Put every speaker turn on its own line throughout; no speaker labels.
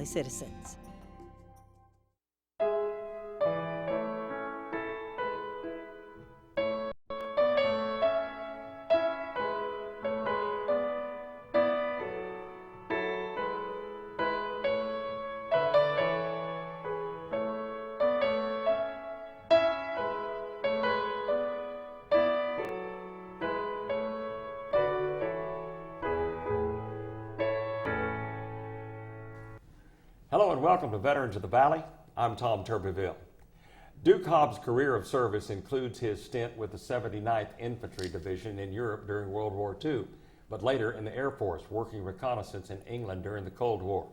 citizens.
Hello and welcome to Veterans of the Valley. I'm Tom Turbeville. Duke Hobbs' career of service includes his stint with the 79th Infantry Division in Europe during World War II, but later in the Air Force working reconnaissance in England during the Cold War.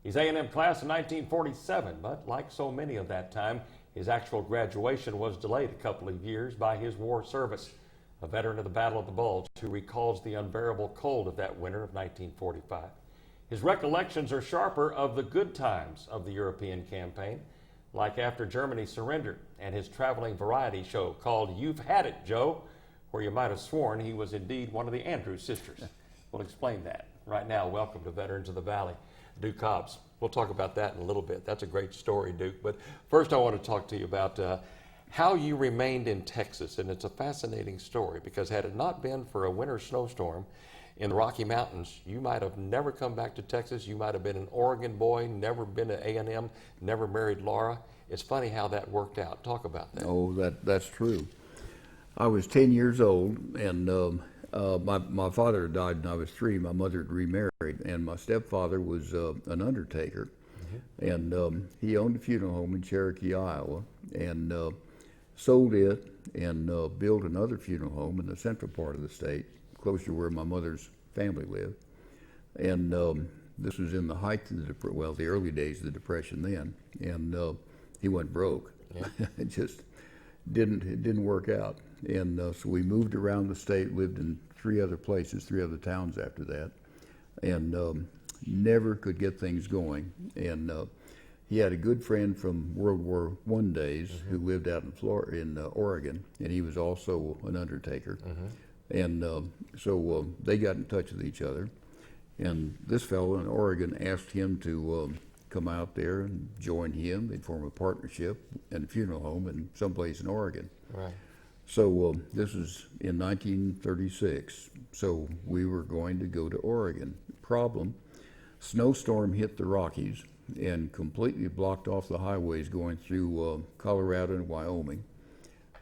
He's A&M class of 1947, but like so many of that time, his actual graduation was delayed a couple of years by his war service. A veteran of the Battle of the Bulge who recalls the unbearable cold of that winter of 1945. His recollections are sharper of the good times of the European campaign, like after Germany surrendered, and his traveling variety show called You've Had It, Joe, where you might have sworn he was indeed one of the Andrews sisters. We'll explain that. Right now, welcome to Veterans of the Valley, Duke Hobbs. We'll talk about that in a little bit. That's a great story, Duke. But first I want to talk to you about how you remained in Texas, and it's a fascinating story because had it not been for a winter snowstorm in the Rocky Mountains, you might have never come back to Texas. You might have been an Oregon boy, never been to A&M, never married Laura. It's funny how that worked out. Talk about that.
Oh, that's true. I was 10 years old, and my father died when I was 3. My mother had remarried, and my stepfather was an undertaker. Mm-hmm. And he owned a funeral home in Cherokee, Iowa, and sold it and built another funeral home in the central part of the state, close to where my mother's family lived. And this was in the height of the early days of the Depression then, and he went broke. Yeah. It just didn't work out. And so we moved around the state, lived in 3 other places, 3 other towns after that, and never could get things going. And he had a good friend from World War I days mm-hmm. who lived out in Oregon, and he was also an undertaker. Mm-hmm. And so they got in touch with each other, and this fellow in Oregon asked him to come out there and join him. They'd form a partnership in a funeral home in someplace in Oregon. Right. So this was in 1936, so we were going to go to Oregon. Problem, snowstorm hit the Rockies and completely blocked off the highways going through Colorado and Wyoming.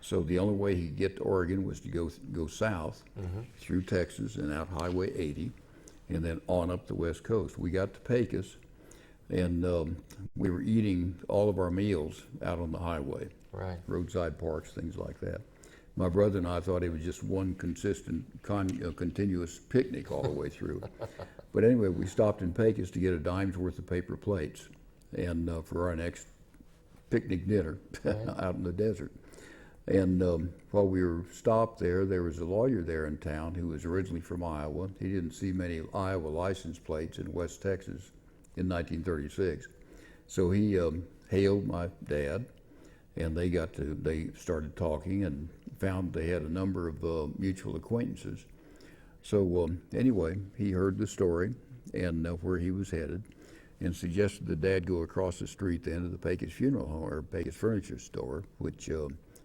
So the only way he could get to Oregon was to go south mm-hmm. through Texas and out Highway 80 and then on up the west coast. We got to Pecos, and we were eating all of our meals out on the highway, right? Roadside parks, things like that. My brother and I thought it was just one consistent, continuous picnic all the way through. But anyway, we stopped in Pecos to get a dime's worth of paper plates and for our next picnic dinner right. out in the desert. And while we were stopped there was a lawyer there in town who was originally from Iowa. He didn't see many Iowa license plates in West Texas in 1936. So he hailed my dad, and they started talking and found they had a number of mutual acquaintances. So anyway, he heard the story and where he was headed, and suggested that Dad go across the street then to the Pecos Funeral Home, or Pecos Furniture Store, which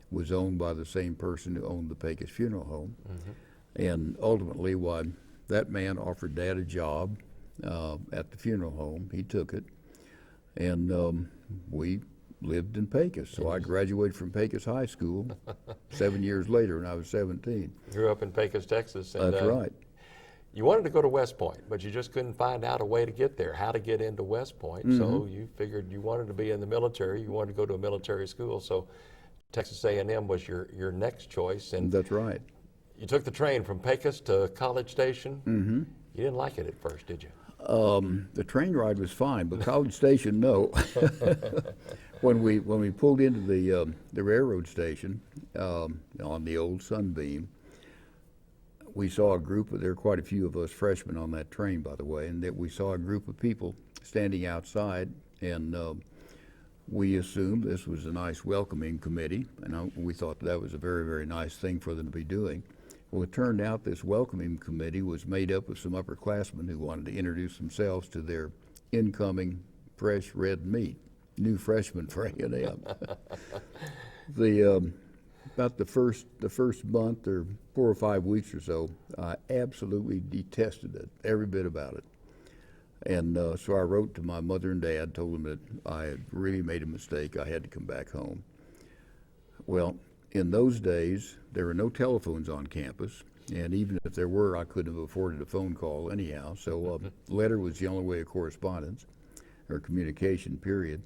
was owned by the same person who owned the Pecos Funeral Home. Mm-hmm. And ultimately, that man offered Dad a job at the funeral home. He took it, and we lived in Pecos. So I graduated from Pecos High School 7 years later when I was 17.
Grew up in Pecos, Texas. And,
that's right.
You wanted to go to West Point, but you just couldn't find out a way to get there, how to get into West Point. Mm-hmm. So you figured you wanted to be in the military. You wanted to go to a military school. So Texas A&M was your next choice. And
that's right.
You took the train from Pecos to College Station. Mm-hmm. You didn't like it at first, did you?
The train ride was fine, but College Station, no. When we pulled into the railroad station on the old Sunbeam, we saw there were quite a few of us freshmen on that train, by the way, and that we saw a group of people standing outside, and we assumed this was a nice welcoming committee, and we thought that was a very, very nice thing for them to be doing. Well, it turned out this welcoming committee was made up of some upperclassmen who wanted to introduce themselves to their incoming fresh red meat. New freshman for A&M. The about the first month or 4 or 5 weeks or so, I absolutely detested it, every bit about it. And so I wrote to my mother and dad, told them that I had really made a mistake. I had to come back home. Well, in those days, there were no telephones on campus, and even if there were, I couldn't have afforded a phone call anyhow. So letter was the only way of correspondence or communication, period.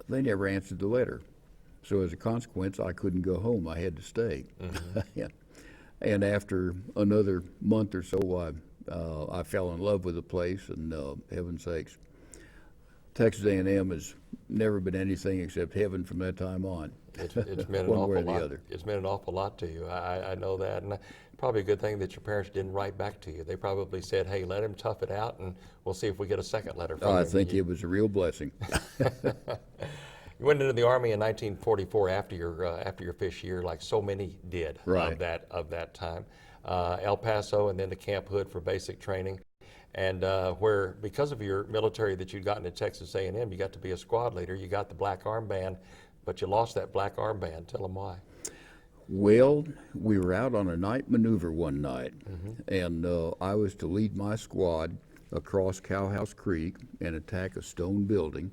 They never answered the letter. So as a consequence, I couldn't go home. I had to stay. Yeah. And after another month or so, I fell in love with the place, and heaven's sakes, Texas A&M has never been anything except heaven from that time on.
It's meant an
One way
awful
or the
lot.
other.
It's meant an awful lot to you. I know that, and probably a good thing that your parents didn't write back to you. They probably said, "Hey, let him tough it out, and we'll see if we get a second letter from him."
I think it was a real blessing.
You went into the Army in 1944 after your fifth year, like so many did
Right.
of that time. El Paso, and then to Camp Hood for basic training, and where because of your military that you'd gotten at Texas A&M, you got to be a squad leader. You got the black armband, but you lost that black armband. Tell them why.
Well, we were out on a night maneuver one night, and I was to lead my squad across Cowhouse Creek and attack a stone building.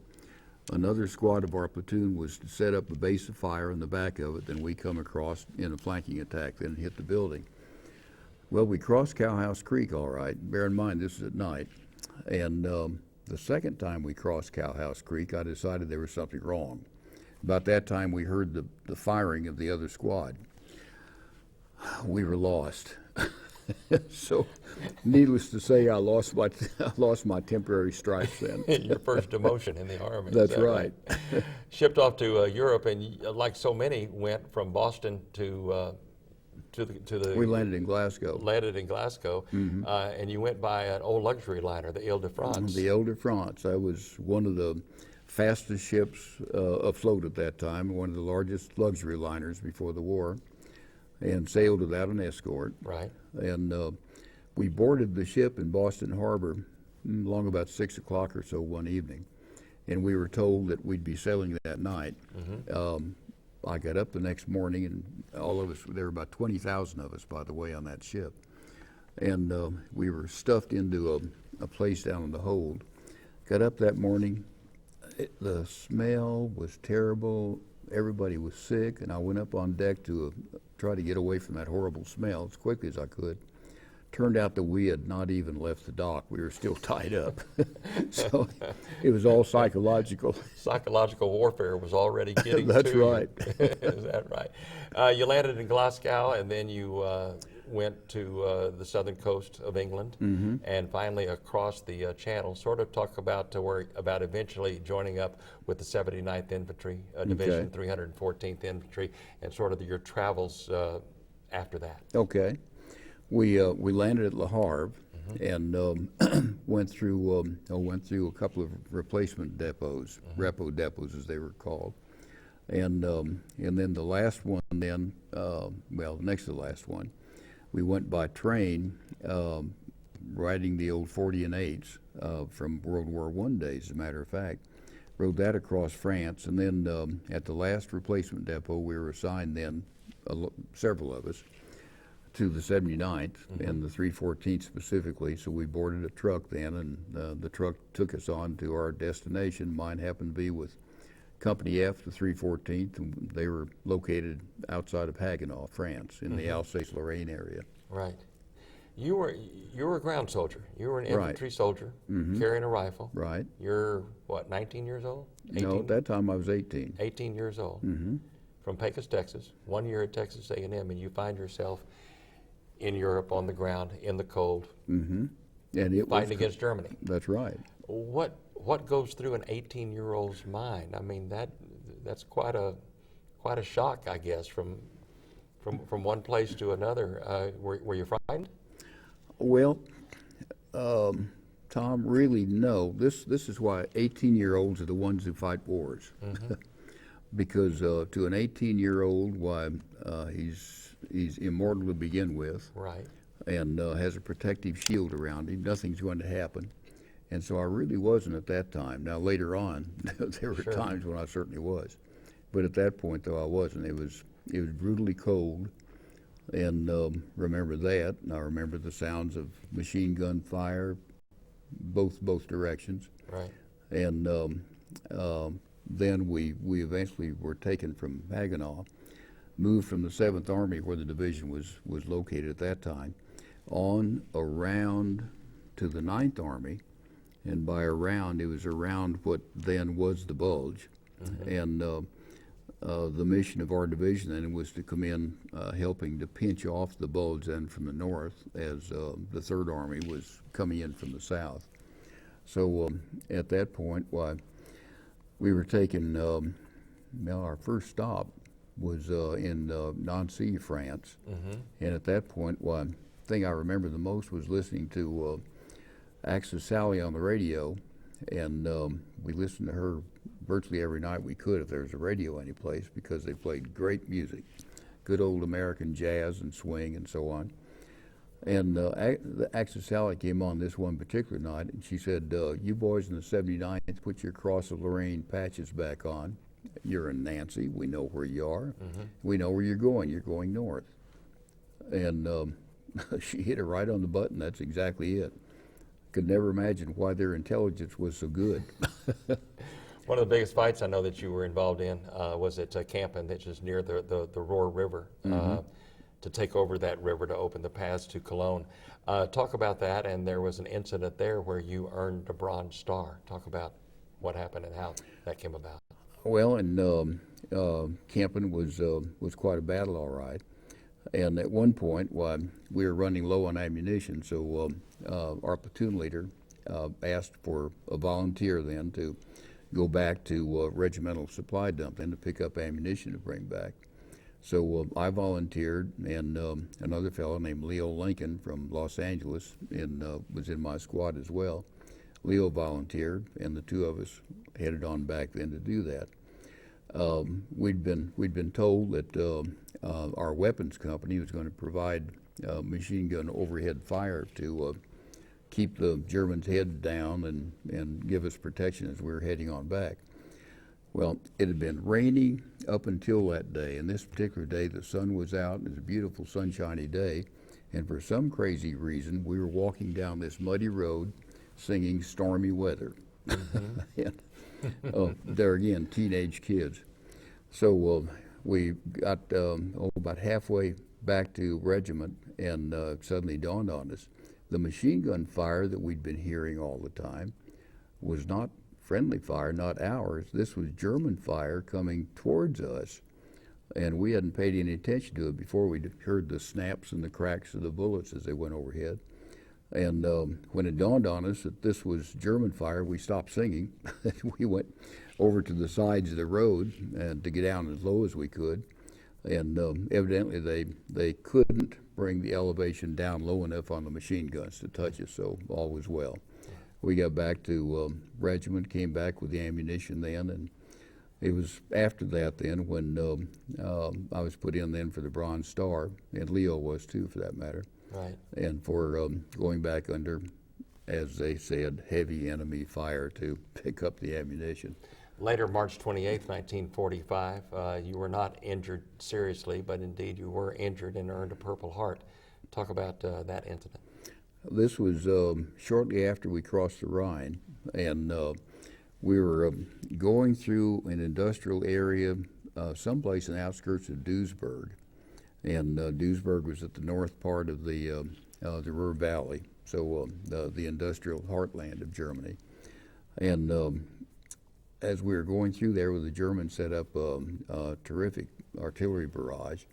Another squad of our platoon was to set up a base of fire in the back of it, then we come across in a flanking attack, then hit the building. Well, we crossed Cowhouse Creek all right. Bear in mind, this is at night. And the second time we crossed Cowhouse Creek, I decided there was something wrong. About that time, we heard the firing of the other squad. We were lost. So, needless to say, I lost my temporary stripes then.
Your first demotion in the Army.
That's
is that
right.
Shipped off to Europe, and like so many, went from Boston to the.
We landed in Glasgow.
Landed in Glasgow, and you went by an old luxury liner, the Ile-de-France.
The Ile-de-France. I was one of the fastest ships afloat at that time, one of the largest luxury liners before the war, and sailed without an escort.
Right.
And we boarded the ship in Boston Harbor along about 6 o'clock or so one evening, and we were told that we'd be sailing that night. I got up the next morning, and all of us, there were about 20,000 of us, by the way, on that ship. And we were stuffed into a place down in the hold. Got up that morning, the smell was terrible. Everybody was sick, and I went up on deck to try to get away from that horrible smell as quickly as I could. Turned out that we had not even left the dock. We were still tied up. So it was all psychological.
Psychological warfare was already getting
That's
to
right.
you. Is that right? You landed in Glasgow, and then you went to the southern coast of England, and finally across the Channel. Sort of talk about about eventually joining up with the 79th Infantry Division, 314th Infantry, and sort of your travels after that.
Okay. We landed at Le Havre and went through a couple of replacement depots, repo depots as they were called, and then the last one, next to the last one, we went by train, riding the old 40 and 8s from World War I days, as a matter of fact. Rode that across France, and then at the last replacement depot, we were assigned then, several of us, to the 79th and the 314th specifically. So we boarded a truck then, and the truck took us on to our destination. Mine happened to be with Company F, the 314th, and they were located outside of Haguenau, France, in the Alsace-Lorraine area.
Right. You were a ground soldier. You were an
Right.
infantry soldier carrying a rifle.
Right.
You're what, 19 years old? 18?
No, at that time I was 18.
18 years old. From Pecos, Texas. 1 year at Texas A&M, and you find yourself in Europe on the ground in the cold,
And it
fighting
was,
against Germany.
that's right.
What goes through an 18-year-old's mind? I mean, that's quite a shock, I guess, from one place to another. Were you frightened?
Well, Tom, really no. This is why 18-year-olds are the ones who fight wars. Because to an 18-year-old, why he's immortal to begin with,
Right.
and has a protective shield around him. Nothing's going to happen. And so I really wasn't at that time. Now later on, there were
Sure.
times when I certainly was, but at that point though I wasn't. It was brutally cold, and remember that. And I remember the sounds of machine gun fire, both directions.
Right.
And then we eventually were taken from Maginot, moved from the 7th Army, where the division was located at that time, on around to the 9th Army. And by around, it was around what then was the Bulge. Mm-hmm. And the mission of our division then was to come in helping to pinch off the Bulge then from the north as the 3rd Army was coming in from the south. So at that point, we were taken, our first stop was in Nancy, France. Mm-hmm. And at that point, the thing I remember the most was listening to Axis Sally on the radio, and we listened to her virtually every night we could if there was a radio any place, because they played great music, good old American jazz and swing and so on. And the Axis Sally came on this one particular night, and she said, you boys in the 79th, put your Cross of Lorraine patches back on. You're in Nancy. We know where you are. Mm-hmm. We know where you're going. You're going north. And she hit it right on the button. That's exactly it. Could never imagine why their intelligence was so good.
One of the biggest fights I know that you were involved in was at Campen, which is near the Rohr River, mm-hmm. To take over that river to open the paths to Cologne. Talk about that, and there was an incident there where you earned a Bronze Star. Talk about what happened and how that came about.
Well, and Campen was quite a battle, all right. And at one point, we were running low on ammunition, so our platoon leader asked for a volunteer then to go back to regimental supply dump then to pick up ammunition to bring back. So I volunteered, and another fellow named Leo Lincoln from Los Angeles was in my squad as well. Leo volunteered, and the two of us headed on back then to do that. We'd been told that our weapons company was going to provide machine gun overhead fire to keep the Germans' heads down and give us protection as we were heading on back. Well, it had been rainy up until that day, and this particular day the sun was out. It was a beautiful sunshiny day, and for some crazy reason we were walking down this muddy road singing Stormy Weather. Mm-hmm. And, there again, teenage kids. So we got about halfway back to regiment, and suddenly dawned on us, the machine gun fire that we'd been hearing all the time was not friendly fire, not ours. This was German fire coming towards us, and we hadn't paid any attention to it before. We'd heard the snaps and the cracks of the bullets as they went overhead. And when it dawned on us that this was German fire, we stopped singing. We went over to the sides of the road and to get down as low as we could. And evidently they couldn't bring the elevation down low enough on the machine guns to touch us, so all was well. We got back to regiment, came back with the ammunition then, and it was after that then when I was put in then for the Bronze Star, and Leo was too for that matter.
Right.
And for going back under, as they said, heavy enemy fire to pick up the ammunition.
Later, March 28th, 1945, you were not injured seriously, but indeed you were injured and earned a Purple Heart. Talk about that incident.
This was shortly after we crossed the Rhine, and we were going through an industrial area someplace in the outskirts of Duisburg. And Duisburg was at the north part of the Ruhr Valley, so the industrial heartland of Germany. And as we were going through there, the Germans set up a terrific artillery barrage.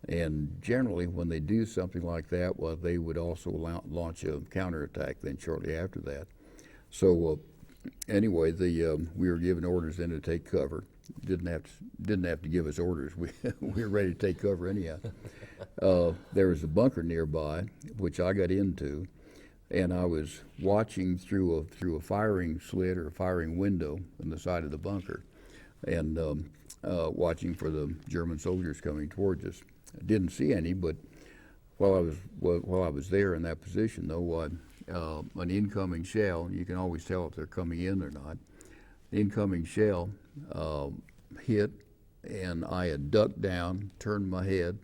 And generally, when they do something like that, they would also launch a counterattack then shortly after that. So anyway, we were given orders then to take cover. Didn't have to give us orders. We were ready to take cover anyhow. There was a bunker nearby, which I got into, and I was watching through a firing slit or a firing window on the side of the bunker, and watching for the German soldiers coming towards us. I didn't see any, but while I was there in that position, though, an incoming shell. You can always tell if they're coming in or not. The incoming shell hit, and I had ducked down, turned my head,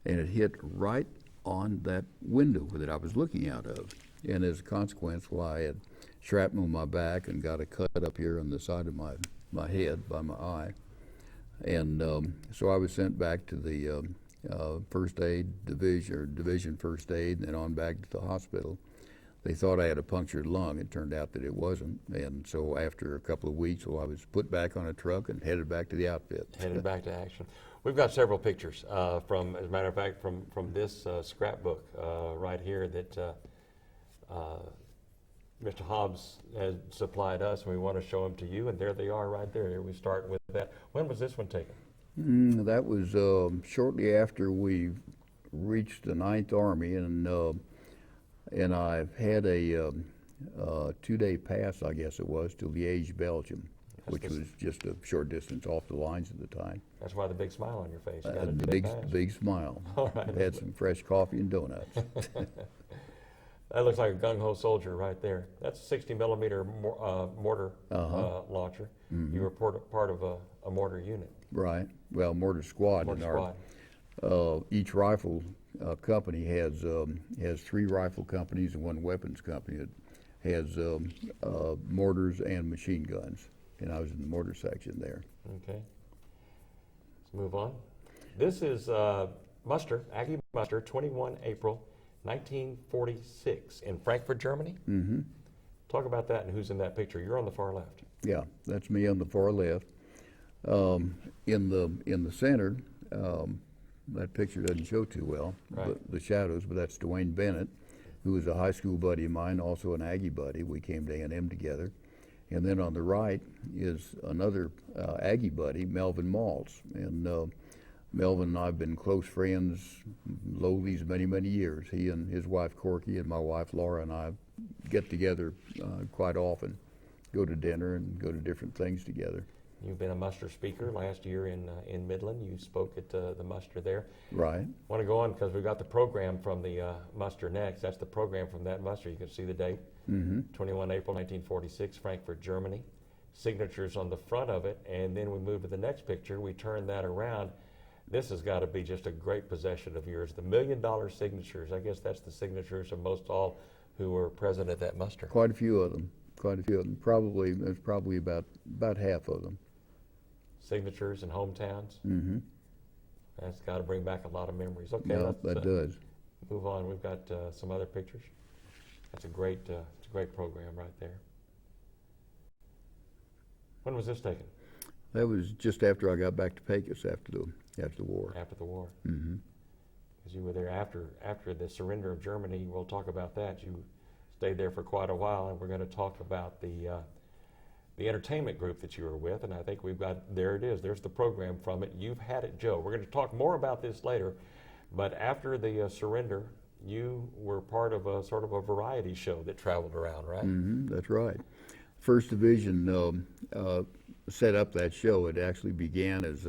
and it hit right on that window that I was looking out of. And as a consequence, well, I had shrapnel in my back and got a cut up here on the side of my head by my eye. And so I was sent back to the first aid division, or division first aid, and then on back to the hospital. They thought I had a punctured lung. It turned out that it wasn't. And so after a couple of weeks, well, I was put back on a truck and headed back to the outfit.
Headed back to action. We've got several pictures from, as a matter of fact, from this scrapbook right here that Mr. Hobbs has supplied us, and we want to show them to you. And there they are right there. Here we start with that. When was this one taken?
That was shortly after we reached the Ninth Army, and I had a 2-day pass, I guess it was, to Liège, Belgium, which was just a short distance off the lines at the time.
That's why the big smile on your face. You got a
Big,
pass.
big smile.
All right.
Had some fresh coffee and donuts.
That looks like a gung-ho soldier right there. That's a 60 millimeter mortar launcher.
Mm-hmm.
You were part of a mortar unit.
Right. Well, mortar squad.
Mortar squad.
Each rifle company has 3 rifle companies and 1 weapons company that has mortars and machine guns. And I was in the mortar section there.
Okay. Let's move on. This is muster, Aggie muster, 21 April 1946 in Frankfurt, Germany.
Mm-hmm.
Talk about that and who's in that picture. You're on the far left.
Yeah, that's me on the far left. In the center, that picture doesn't show too well,
Right.
the shadows, but that's Dwayne Bennett, who was a high school buddy of mine, also an Aggie buddy. We came to A&M together. And then on the right is another Aggie buddy, Melvin Maltz. And Melvin and I have been close friends, these many, many years. He and his wife Corky and my wife Laura and I get together quite often, go to dinner and go to different things together.
You've been a muster speaker last year in Midland. You spoke at the muster there.
Right.
I want to go on because we've got the program from the muster next. That's the program from that muster. You can see the date, 21 April 1946, Frankfurt, Germany. Signatures on the front of it, and then we move to the next picture. We turn that around. This has got to be just a great possession of yours. The $1 million signatures. I guess that's the signatures of most all who were present at that muster.
Quite a few of them. There's probably about half of them.
Signatures and hometowns.
Mm-hmm.
That's got to bring back a lot of memories. Okay,
No, that does.
Move on. We've got some other pictures. That's a great program right there. When was this taken?
That was just after I got back to Pecos after the war.
After the war.
Mm-hmm.
Because you were there after the surrender of Germany. We'll talk about that. You stayed there for quite a while, and we're going to talk about the entertainment group that you were with. And I think we've got, there it is. There's the program from it. You've Had It, Joe. We're going to talk more about this later. But after the surrender, you were part of a sort of a variety show that traveled around, right?
Mm-hmm, that's right. First Division set up that show. It actually began as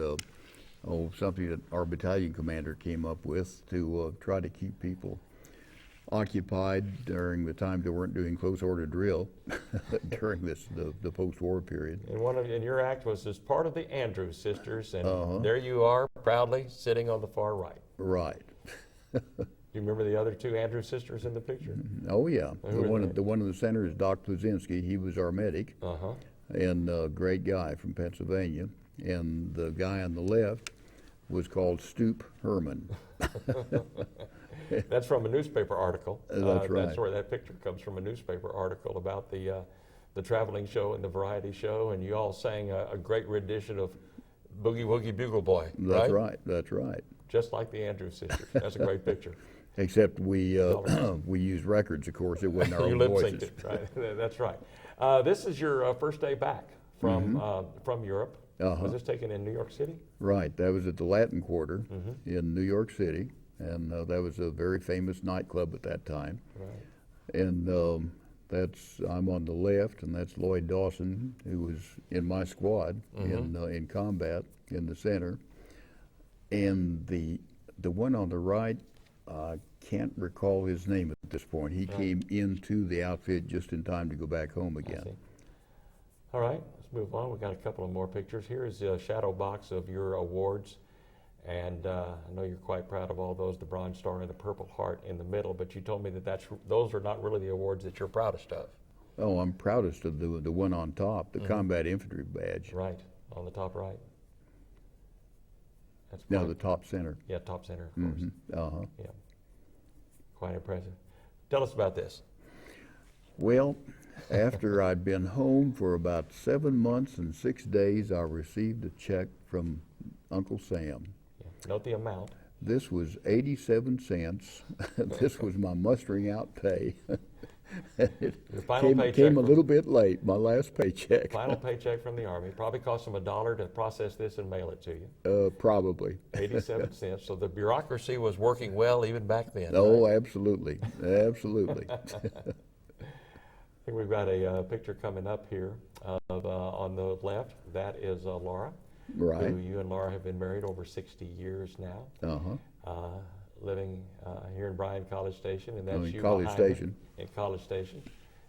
something that our battalion commander came up with to try to keep people occupied during the time they weren't doing close order drill during the post-war period.
And your act was as part of the Andrews Sisters, and there you are, proudly sitting on the far right.
Right.
Do you remember the other 2 Andrews Sisters in the picture?
Oh yeah,
Who were they?
the one in the center is Doc Plazinski. He was our medic, and a great guy from Pennsylvania. And the guy on the left was called Stoop Herman.
That's from a newspaper article.
That's right.
That's where that picture comes from, a newspaper article about the traveling show and the variety show, and you all sang a great rendition of Boogie Woogie Bugle Boy.
That's right. That's right.
Just like the Andrews Sisters. That's a great picture.
Except we used records, of course. It wasn't our
You
own
lip
voices.
synced it, right? That's right. This is your first day back from Europe. Was this taken in New York City?
Right. That was at the Latin Quarter in New York City, and that was a very famous nightclub at that time.
Right.
And I'm on the left, and that's Lloyd Dawson, who was in my squad in combat in the center. And the one on the right, I can't recall his name at this point. He came into the outfit just in time to go back home
I
again.
see. All right, let's move on. We've got a couple of more pictures. Here is a shadow box of your awards. And I know you're quite proud of all those, the Bronze Star and the Purple Heart in the middle, but you told me that those are not really the awards that you're proudest of.
Oh, I'm proudest of the one on top, the Combat Infantry badge.
Right, on the top right. That's
Now
quite-
the top center.
Yeah, top center, of course.
Uh-huh.
Yeah, quite impressive. Tell us about this.
Well, after I'd been home for about 7 months and 6 days, I received a check from Uncle Sam.
Yeah. Note the amount.
This was 87 cents. This was my mustering out pay. It
Your final paycheck
came a
from-
little bit late, my last paycheck.
Final paycheck from the Army. Probably cost them $1 to process this and mail it to you.
Probably.
87 cents. So the bureaucracy was working well even back then.
Oh,
right?
absolutely. Absolutely.
I think we've got a picture coming up here of on the left. That is Laura.
Right.
Who you and Laura have been married over 60 years now.
Uh-huh.
Living here in Bryan College Station, and that's
Oh, in
you
College
behind her.
Station.
In College Station.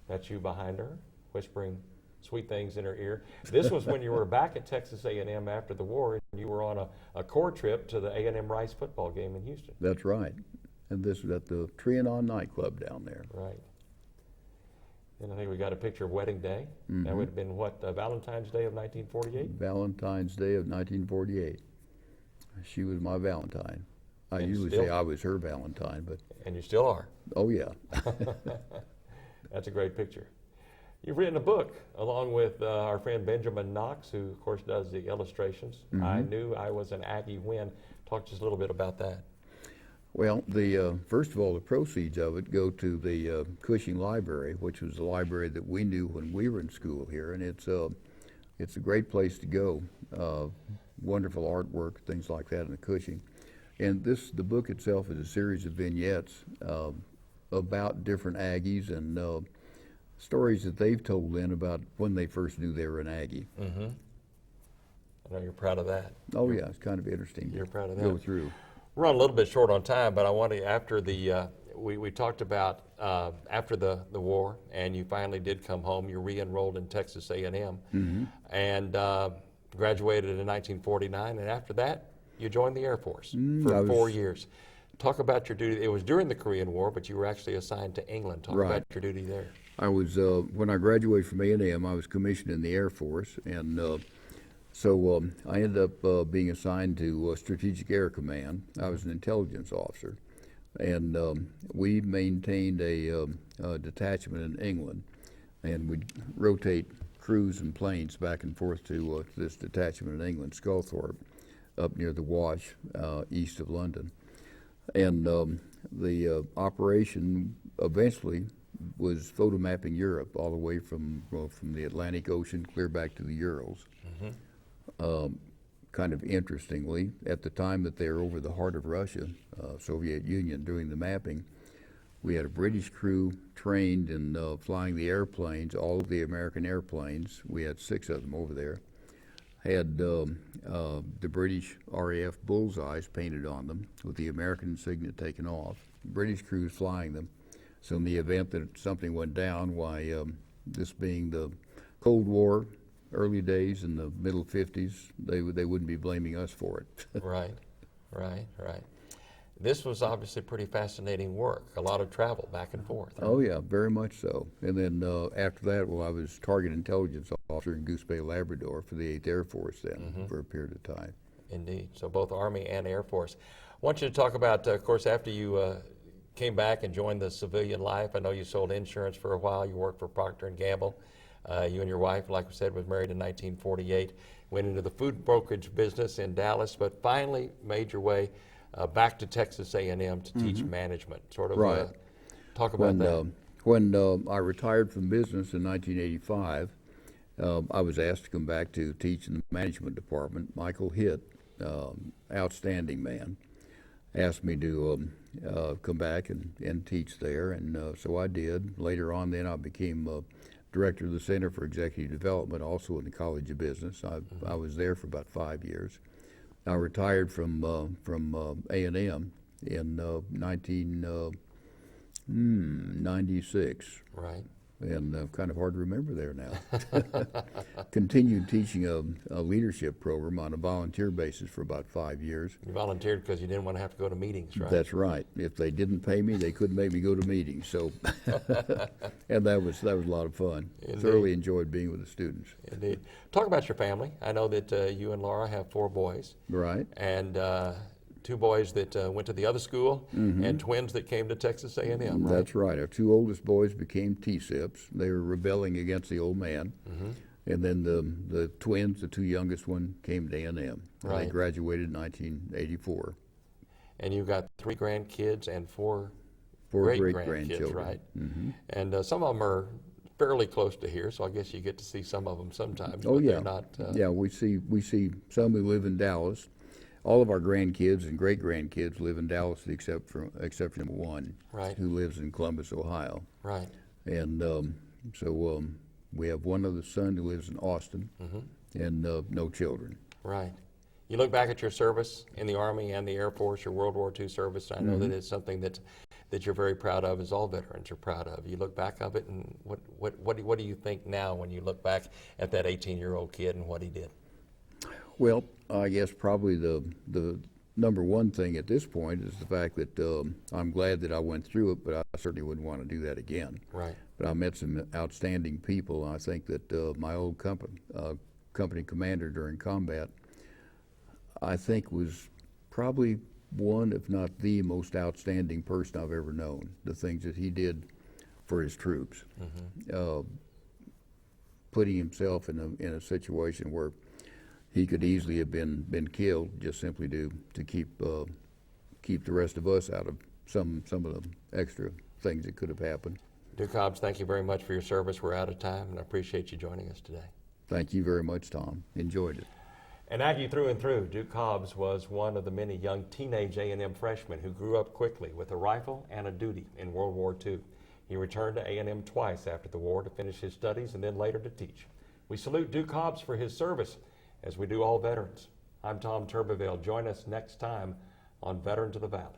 That's you behind her, whispering sweet things in her ear. This was when you were back at Texas A&M after the war, and you were on a corps trip to the A&M Rice football game in Houston.
That's right. And this was at the Trianon nightclub down there.
Right. And I think we got a picture of wedding day.
Mm-hmm.
That would have been what, Valentine's Day of 1948?
Valentine's Day of 1948. She was my Valentine. I
And
usually
still-
say I was her Valentine, but
And you still are.
oh yeah.
That's a great picture. You've written a book along with our friend Benjamin Knox, who of course does the illustrations. I Knew I Was an Aggie When. Talk to us a little bit about that.
Well, the first of all, the proceeds of it go to the Cushing Library, which was the library that we knew when we were in school here, and it's a great place to go. Wonderful artwork, things like that in the Cushing. And the book itself is a series of vignettes about different Aggies and stories that they've told in about when they first knew they were an Aggie.
Mm-hmm. I know you're proud of that.
Oh yeah, it's kind of interesting
You're
to
proud of
go
that.
through.
We're on a little bit short on time, but I want to, after the, we talked about after the war, and you finally did come home, you re-enrolled in Texas A&M, and graduated in 1949, and after that, you joined the Air Force for 4 years. Talk about your duty. It was during the Korean War, but you were actually assigned to England. Talk
Right.
about your duty there.
I was when I graduated from A&M, I was commissioned in the Air Force, and so I ended up being assigned to Strategic Air Command. I was an intelligence officer, and we maintained a detachment in England, and we'd rotate crews and planes back and forth to this detachment in England, Sculthorpe, up near the Wash, east of London. And the operation eventually was photo mapping Europe all the way from the Atlantic Ocean clear back to the Urals. Kind of interestingly, at the time that they were over the heart of Russia, Soviet Union, doing the mapping, we had a British crew trained in flying the airplanes, all of the American airplanes. We had 6 of them over there. Had the British RAF bullseyes painted on them with the American insignia taken off. British crews flying them. So in the event that something went down, why this being the Cold War, early days in the middle 50s, they wouldn't be blaming us for it.
Right. This was obviously pretty fascinating work. A lot of travel back and forth.
Oh yeah, very much so. And then after that, well, I was target intelligence officer in Goose Bay, Labrador for the 8th Air Force then for a period of time.
Indeed. So both Army and Air Force. I want you to talk about, of course, after you came back and joined the civilian life. I know you sold insurance for a while. You worked for Procter & Gamble. You and your wife, like we said, was married in 1948. Went into the food brokerage business in Dallas, but finally made your way back to Texas A&M to teach management. Sort of
Right.
Talk about that.
When I retired from business in 1985, I was asked to come back to teach in the management department. Michael Hitt, outstanding man, asked me to come back and teach there, and so I did. Later on then I became director of the Center for Executive Development, also in the College of Business. I was there for about 5 years. I retired from A&M in 1996.
Right.
And kind of hard to remember there now. Continued teaching a leadership program on a volunteer basis for about 5 years.
You volunteered because you didn't want to have to go to meetings, right?
That's right. If they didn't pay me, they couldn't make me go to meetings. So, and that was a lot of fun.
Indeed.
Thoroughly enjoyed being with the students.
Indeed. Talk about your family. I know that you and Laura have 4 boys.
Right.
And 2 boys that went to the other school, and twins that came to Texas A&M, right?
That's right. Our 2 oldest boys became T-SIPs. They were rebelling against the old man. And then the twins, the 2 youngest one, came to A&M.
Right.
They graduated in 1984.
And you've got 3 grandkids and 4
4
great-grandkids,
grandchildren.
right? And some of them are fairly close to here, so I guess you get to see some of them sometimes.
Oh
but
yeah,
they're not,
yeah. We see some who live in Dallas. All of our grandkids and great grandkids live in Dallas, except for one,
Right.
who lives in Columbus, Ohio.
Right.
And so we have one other son who lives in Austin, and no children.
Right. You look back at your service in the Army and the Air Force, your World War II service. I know that it's something that you're very proud of, as all veterans are proud of. You look back of it, and what do you think now when you look back at that 18-year-old kid and what he did?
Well, I guess probably the number one thing at this point is the fact that I'm glad that I went through it, but I certainly wouldn't want to do that again.
Right.
But I met some outstanding people. I think that my old company commander during combat, I think, was probably one, if not the most outstanding person I've ever known. The things that he did for his troops, putting himself in a situation where he could easily have been killed just simply to keep the rest of us out of some of the extra things that could have happened.
Duke Hobbs, thank you very much for your service. We're out of time, and I appreciate you joining us today.
Thank you very much, Tom. Enjoyed it.
An Aggie through and through, Duke Hobbs was one of the many young teenage A&M freshmen who grew up quickly with a rifle and a duty in World War II. He returned to A&M twice after the war to finish his studies and then later to teach. We salute Duke Hobbs for his service, as we do all veterans. I'm Tom Turbeville. Join us next time on Veterans of the Valley.